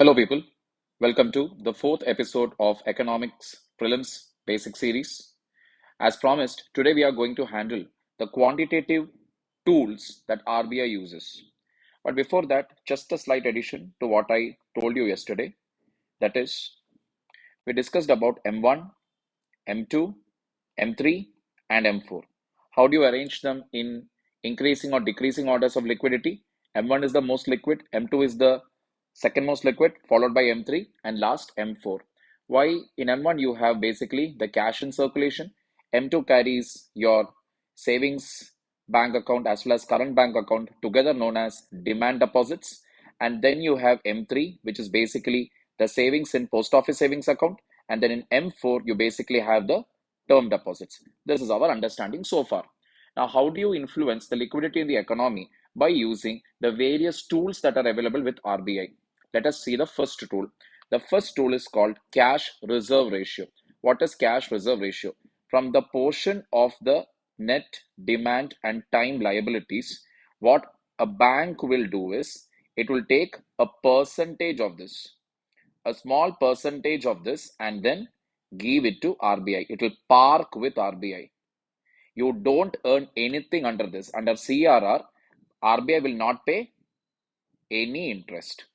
Hello, people. Welcome to the fourth episode of Economics Prelims Basic Series. As promised, today we are going to handle the quantitative tools that RBI uses. But before that, just a slight addition to what I told you yesterday. That is, we discussed about M1, M2, M3, and M4. How do you arrange them in increasing or decreasing orders of liquidity? M1 is the most liquid, M2 is the second most liquid, followed by M3, and last M4. Why in M1 you have basically the cash in circulation, M2 carries your savings bank account as well as current bank account together known as demand deposits, and then you have M3, which is basically the savings in post office savings account, and then in M4 you basically have the term deposits. This is our understanding so far. Now, how do you influence the liquidity in the economy? By using the various tools that are available with RBI. Let us see the first tool. The first tool is called cash reserve ratio. What is cash reserve ratio? From the portion of the net demand and time liabilities, what a bank will do is it will take a percentage of this, a small percentage of this, and then give it to RBI. It will park with RBI. You don't earn anything under this. Under CRR, RBI will not pay any interest.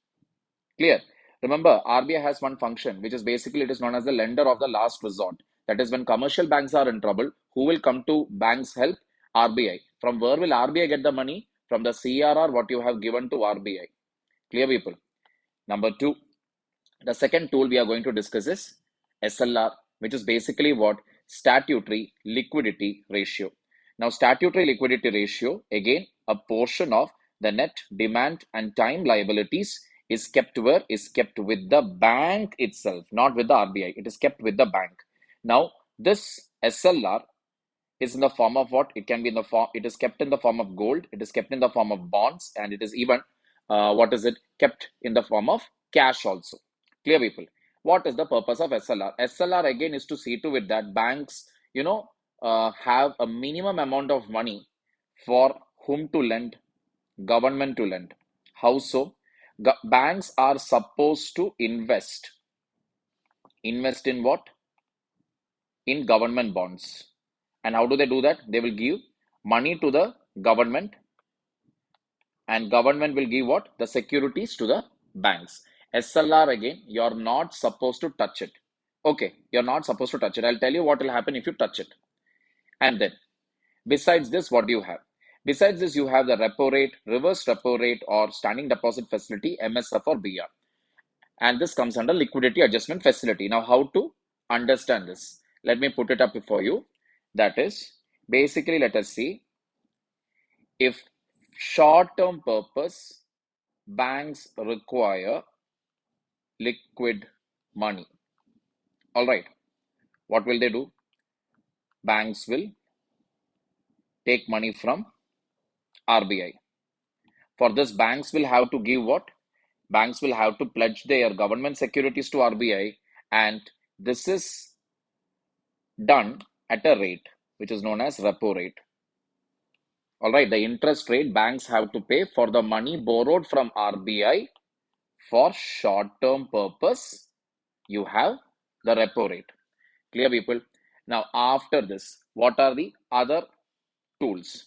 Clear? Remember, RBI has one function, which is basically it is known as the lender of the last resort. That is when commercial banks are in trouble, who will come to banks' help? RBI. From where will RBI get the money? From the CRR, what you have given to RBI. Clear, people? Number two, the second tool we are going to discuss is SLR, which is basically what? Statutory liquidity ratio. Now, statutory liquidity ratio, again, a portion of the net demand and time liabilities is kept where? Is kept with the bank itself, not with the RBI. It is kept with the bank. Now, this SLR is in the form of what? It can be in the form, it is kept in the form of gold, it is kept in the form of bonds, and it is even, kept in the form of cash also. Clear, people? What is the purpose of SLR? SLR again is to see to it that banks, have a minimum amount of money for whom to lend, government to lend. How so? Banks are supposed to invest. Invest in what? In government bonds. And how do they do that? They will give money to the government, and government will give what? The securities to the banks. SLR again, you're not supposed to touch it. Okay, you're not supposed to touch it. I'll tell you what will happen if you touch it. And then, besides this, what do you have? Besides this, you have the repo rate, reverse repo rate, or standing deposit facility, MSF or BR. And this comes under liquidity adjustment facility. Now, how to understand this? Let me put it up for you. That is, basically, let us see if short-term purpose banks require liquid money. All right, what will they do? Banks will take money from RBI. For this, banks will have to give what? Banks will have to pledge their government securities to RBI, and this is done at a rate which is known as repo rate. All right, the interest rate banks have to pay for the money borrowed from RBI for short-term purpose. You have the repo rate. Clear, people? Now, after this, what are the other tools?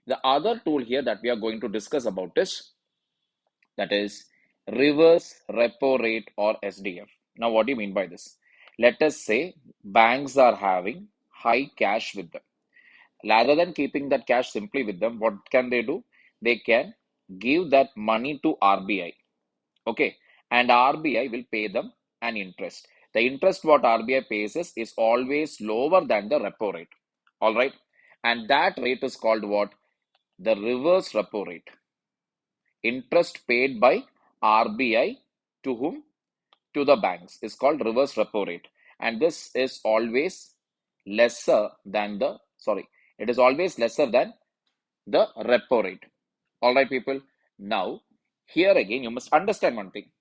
The other tool here that we are going to discuss about is, that is reverse repo rate or SDF. Now, what do you mean by this? Let us say banks are having high cash with them. Rather than keeping that cash simply with them, what can they do? They can give that money to RBI. Okay, and RBI will pay them an interest. The interest what RBI pays is always lower than the repo rate. All right, and that rate is called what? The reverse repo rate. Interest paid by RBI to whom? To the banks is called reverse repo rate, and this is always lesser than the it is always lesser than the repo rate. All right, people. Now, here again, you must understand one thing.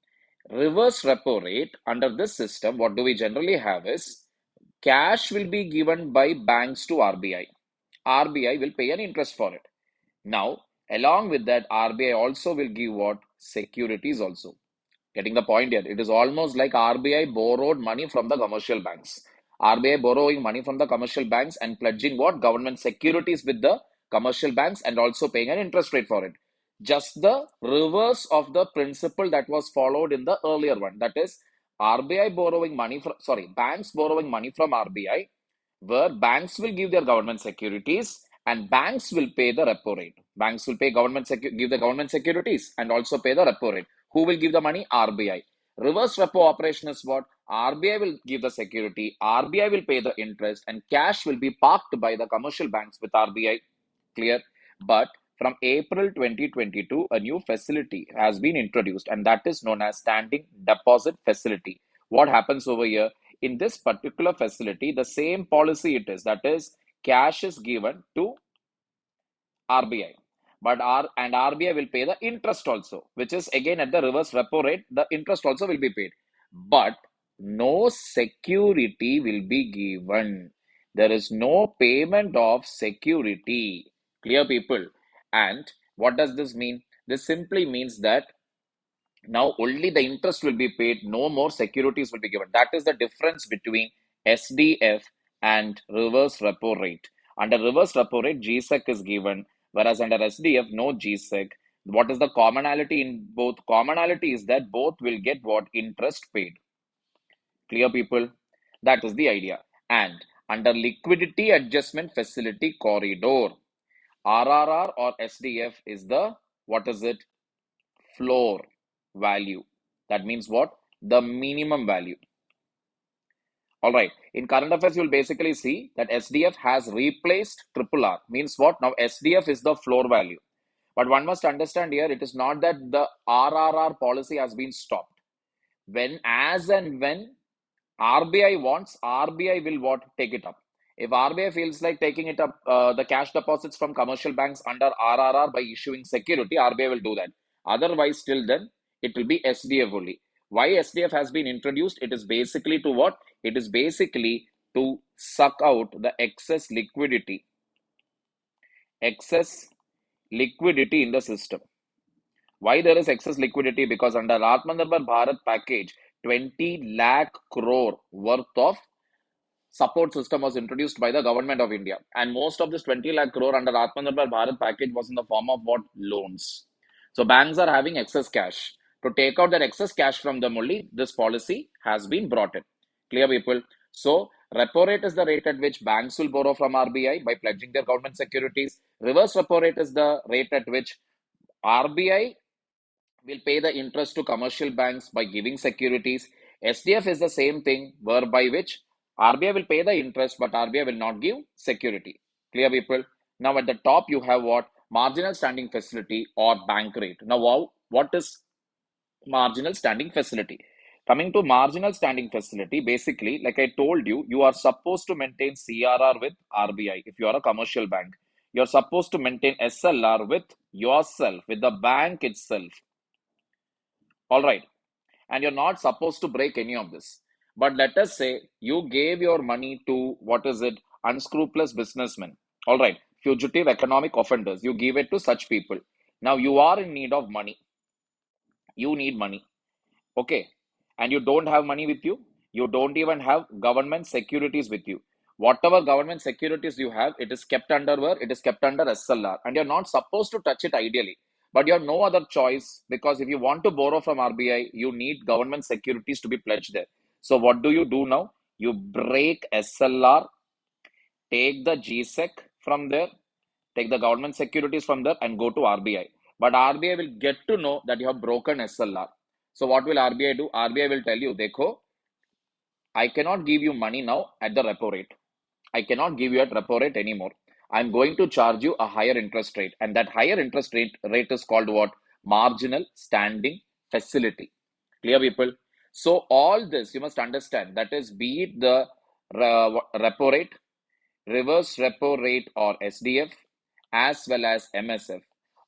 Reverse repo rate, under this system, what do we generally have is cash will be given by banks to RBI. RBI will pay an interest for it. Now, along with that, RBI also will give what? Securities also. Getting the point here? It is almost like RBI borrowed money from the commercial banks. RBI borrowing money from the commercial banks and pledging what? Government securities with the commercial banks and also paying an interest rate for it. Just the reverse of the principle that was followed in the earlier one. That is, RBI borrowing money from, sorry, banks borrowing money from RBI, where banks will give their government securities and banks will pay the repo rate. Banks will pay give the government securities and also pay the repo rate. Who will give the money? RBI. Reverse repo operation is what? RBI will give the security, RBI will pay the interest, and cash will be parked by the commercial banks with RBI. Clear? But from April 2022, a new facility has been introduced, and that is known as standing deposit facility. What happens over here? In this particular facility, the same policy it is, that is, cash is given to RBI, but RBI will pay the interest also, which is again at the reverse repo rate. The interest also will be paid, but no security will be given. There is no payment of security. Clear, people? And what does this mean? This simply means that now only the interest will be paid, no more securities will be given. That is the difference between SDF and reverse repo rate. Under reverse repo rate, GSEC is given, whereas under SDF, no GSEC. What is the commonality in both? Commonality is that both will get what? Interest paid. Clear, people? That is the idea. And under liquidity adjustment facility corridor, RRR or SDF is the, what is it? Floor value. That means what? The minimum value. All right. In current affairs, you'll basically see that SDF has replaced triple R. Means what? Now SDF is the floor value. But one must understand here, it is not that the RRR policy has been stopped. When, as and when RBI wants, RBI will what? Take it up. If RBI feels like taking it up, the cash deposits from commercial banks under RRR by issuing security, RBI will do that. Otherwise, till then, it will be SDF only. Why SDF has been introduced? It is basically to what? It is basically to suck out the excess liquidity in the system. Why there is excess liquidity? Because under Atmanirbhar Bharat package, 20 lakh crore worth of support system was introduced by the government of India. And most of this 20 lakh crore under Atmanirbhar Bharat package was in the form of what? Loans. So banks are having excess cash. To take out that excess cash from them only, this policy has been brought in. Clear, people? So repo rate is the rate at which banks will borrow from RBI by pledging their government securities. Reverse repo rate is the rate at which RBI will pay the interest to commercial banks by giving securities. SDF is the same thing, whereby which RBI will pay the interest, but RBI will not give security. Clear, people? Now at the top you have what? Marginal standing facility or bank rate. Now what is marginal standing facility? Coming to marginal standing facility, basically, like I told you, you are supposed to maintain CRR with RBI. If you are a commercial bank, you're supposed to maintain SLR with yourself, with the bank itself. All right. And you're not supposed to break any of this. But let us say you gave your money to, what is it? Unscrupulous businessmen. All right. Fugitive economic offenders. You give it to such people. Now you are in need of money. You need money. Okay. And you don't have money with you. You don't even have government securities with you. Whatever government securities you have, it is kept under where? It is kept under SLR. And you're not supposed to touch it ideally. But you have no other choice, because if you want to borrow from RBI, you need government securities to be pledged there. So what do you do now? You break SLR, take the GSEC from there, take the government securities from there and go to RBI. But RBI will get to know that you have broken SLR. So what will RBI do? RBI will tell you, Dekho, I cannot give you money now at the repo rate. I cannot give you at repo rate anymore. I'm going to charge you a higher interest rate. And that higher interest rate is called what? Marginal standing facility. Clear, people? So all this you must understand. That is, be it the repo rate, reverse repo rate or SDF, as well as MSF.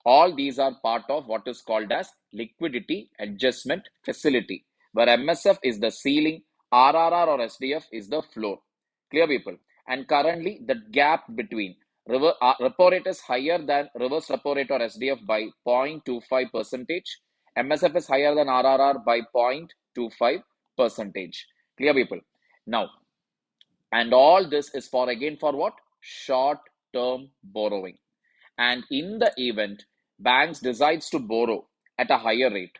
All these are part of what is called as liquidity adjustment facility, where MSF is the ceiling, RRR or SDF is the floor. Clear, people? And currently, the gap between repo rate is higher than reverse repo rate or SDF by 0.25 percentage. MSF is higher than RRR by 0.25 percentage. Clear, people? Now, and all this is for again for what? Short term borrowing. And in the event banks decides to borrow at a higher rate,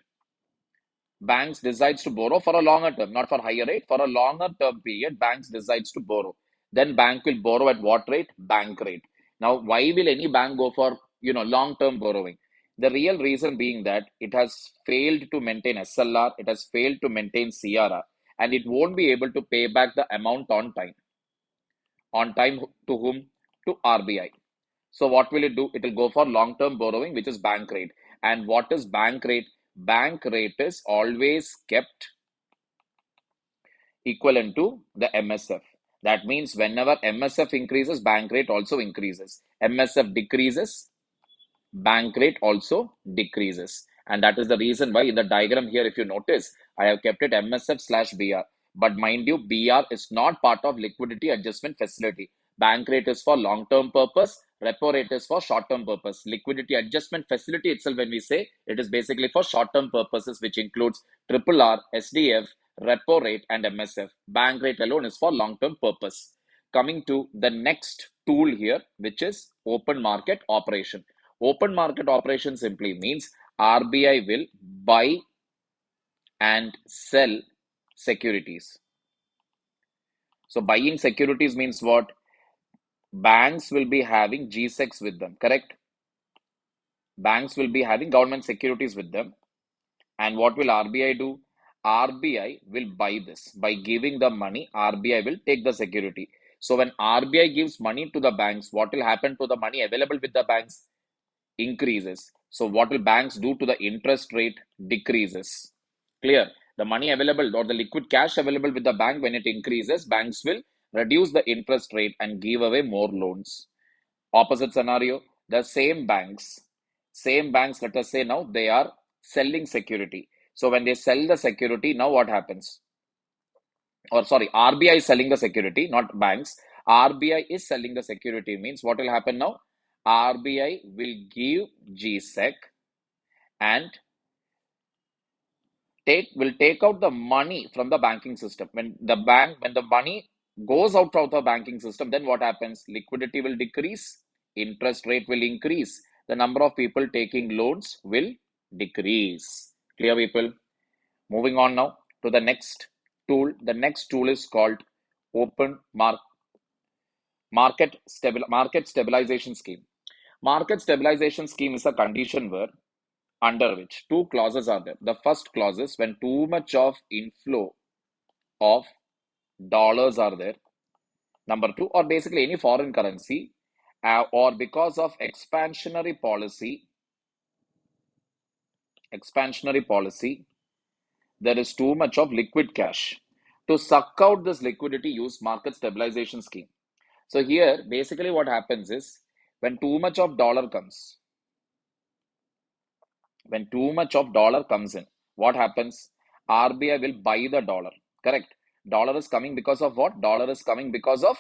banks decides to borrow for a longer term, not for higher rate, for a longer term period, banks decides to borrow. Then bank will borrow at what rate? Bank rate. Now, why will any bank go for long term borrowing? The real reason being that it has failed to maintain SLR, it has failed to maintain CRR, and it won't be able to pay back the amount on time. On time to whom? To RBI. So what will it do? It will go for long-term borrowing, which is bank rate. And what is bank rate? Bank rate is always kept equivalent to the MSF. That means whenever MSF increases, bank rate also increases. MSF decreases, bank rate also decreases. And that is the reason why in the diagram here, if you notice, I have kept it MSF slash BR. But mind you, BR is not part of liquidity adjustment facility. Bank rate is for long-term purpose. Repo rate is for short-term purpose. Liquidity adjustment facility itself, when we say, it is basically for short-term purposes, which includes RRR, SDF, repo rate, and MSF. Bank rate alone is for long-term purpose. Coming to the next tool here, which is open market operation. Open market operation simply means RBI will buy and sell securities. So buying securities means what? Banks will be having GSECs with them, correct? Banks will be having government securities with them. And what will RBI do? RBI will buy this. By giving the money, RBI will take the security. So when RBI gives money to the banks, what will happen to the money available with the banks? Increases. So what will banks do to the interest rate? Decreases. Clear? The money available or the liquid cash available with the bank, when it increases, banks will reduce the interest rate and give away more loans. Opposite scenario, the same banks, let us say now they are selling security. So when they sell the security, now what happens? Or sorry, RBI is selling the security, not banks. RBI is selling the security means what will happen now? RBI will give GSEC and will take out the money from the banking system. When the money goes out of the banking system, then what happens? Liquidity will decrease, interest rate will increase, the number of people taking loans will decrease. Clear, people? Moving on now to the next tool. The next tool is called open market stabilization scheme. Market stabilization scheme is a condition where under which two clauses are there. The first clause is when too much of inflow of dollars are there. Number two, or basically any foreign currency, or because of expansionary policy, there is too much of liquid cash. To suck out this liquidity, use market stabilization scheme. So here, basically what happens is when too much of dollar comes, in, what happens? RBI will buy the dollar, correct? Dollar is coming because of what? Dollar is coming because of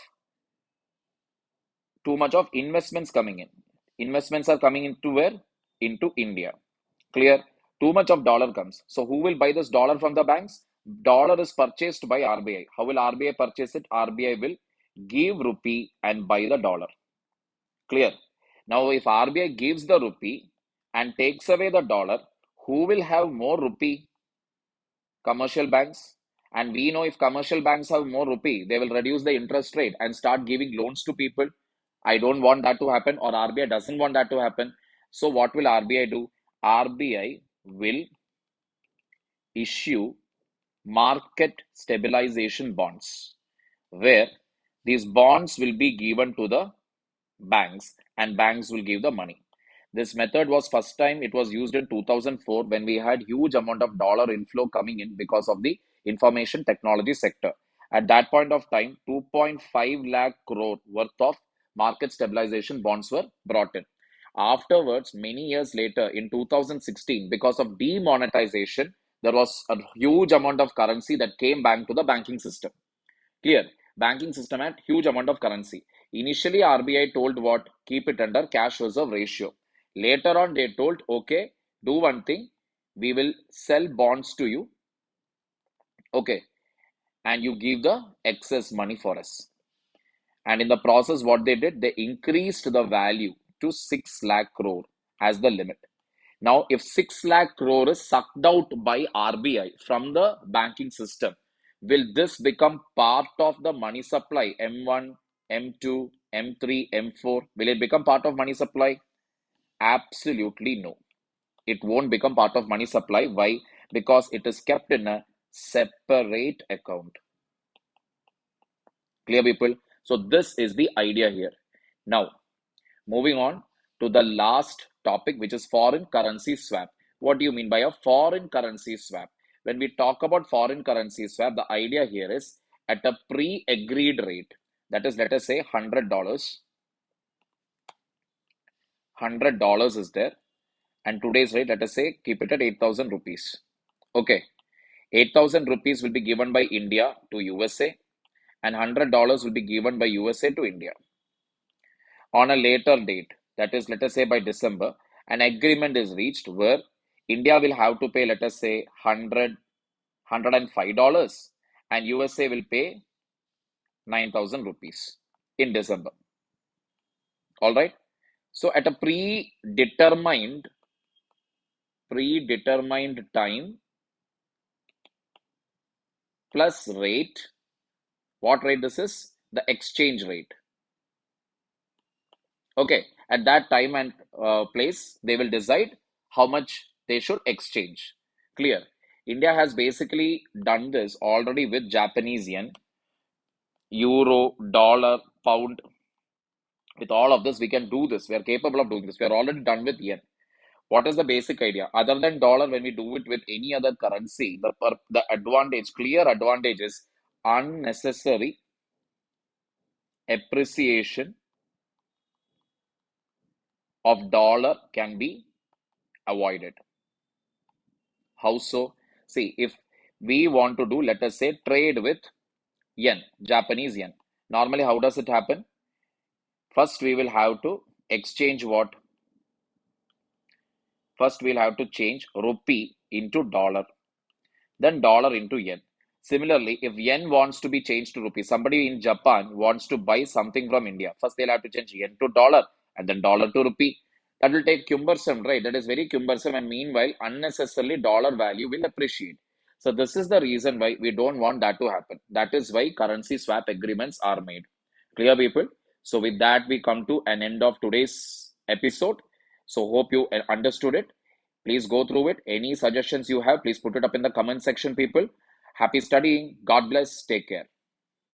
too much of investments coming in. Investments are coming into where? Into India. Clear? Too much of dollar comes. So who will buy this dollar from the banks? Dollar is purchased by RBI. How will RBI purchase it? RBI will give rupee and buy the dollar. Clear? Now, if RBI gives the rupee and takes away the dollar, who will have more rupee? Commercial banks. And we know if commercial banks have more rupee, they will reduce the interest rate and start giving loans to people. I don't want that to happen, or RBI doesn't want that to happen. So what will RBI do? RBI will issue market stabilization bonds, where these bonds will be given to the banks and banks will give the money. This method was first time it was used in 2004 when we had huge amount of dollar inflow coming in because of the information technology sector. At that point of time, 2.5 lakh crore worth of market stabilization bonds were brought in. Afterwards, many years later in 2016, because of demonetization, there was a huge amount of currency that came back to the banking system. Clear? Banking system had huge amount of currency. Initially, RBI told what? Keep it under cash reserve ratio. Later on, they told, okay, do one thing. we will sell bonds to you, okay, and you give the excess money for us. And in the process, what they did, they increased the value to 6 lakh crore as the limit. Now, if 6 lakh crore is sucked out by RBI from the banking system, will this become part of the money supply? M1, M2, M3, M4, will it become part of money supply? Absolutely no. It won't become part of money supply. Why? Because it is kept in a separate account. Clear, people? So this is the idea here. Now, moving on to the last topic, which is foreign currency swap. What do you mean by a foreign currency swap? When we talk about foreign currency swap, the idea here is at a pre-agreed rate. That is, let us say $100. $100 is there. And today's rate, let us say, keep it at 8,000 rupees. Okay. 8,000 rupees will be given by India to USA, and $100 will be given by USA to India. On a later date, that is, let us say by December, an agreement is reached where India will have to pay, let us say, $105, and USA will pay 9,000 rupees in December. All right. So at a predetermined time plus rate, what rate this is? The exchange rate. Okay, at that time and place, they will decide how much they should exchange. Clear. India has basically done this already with Japanese yen, euro, dollar, pound. With all of this, we can do this. We are capable of doing this. We are already done with yen. What is the basic idea? Other than dollar, when we do it with any other currency, the advantage, clear advantage is unnecessary appreciation of dollar can be avoided. How so? See, if we want to do, let us say, trade with yen, Japanese yen. Normally, how does it happen? First, we will have to exchange what? First, we'll have to change rupee into dollar, then dollar into yen. Similarly, if yen wants to be changed to rupee, somebody in Japan wants to buy something from India, first they'll have to change yen to dollar and then dollar to rupee. That will take cumbersome, right? That is very cumbersome, and meanwhile, unnecessarily dollar value will appreciate. So this is the reason why we don't want that to happen. That is why currency swap agreements are made. Clear, people? So with that, we come to an end of today's episode. So hope you understood it. Please go through it. Any suggestions you have, please put it up in the comment section, people. Happy studying. God bless. Take care.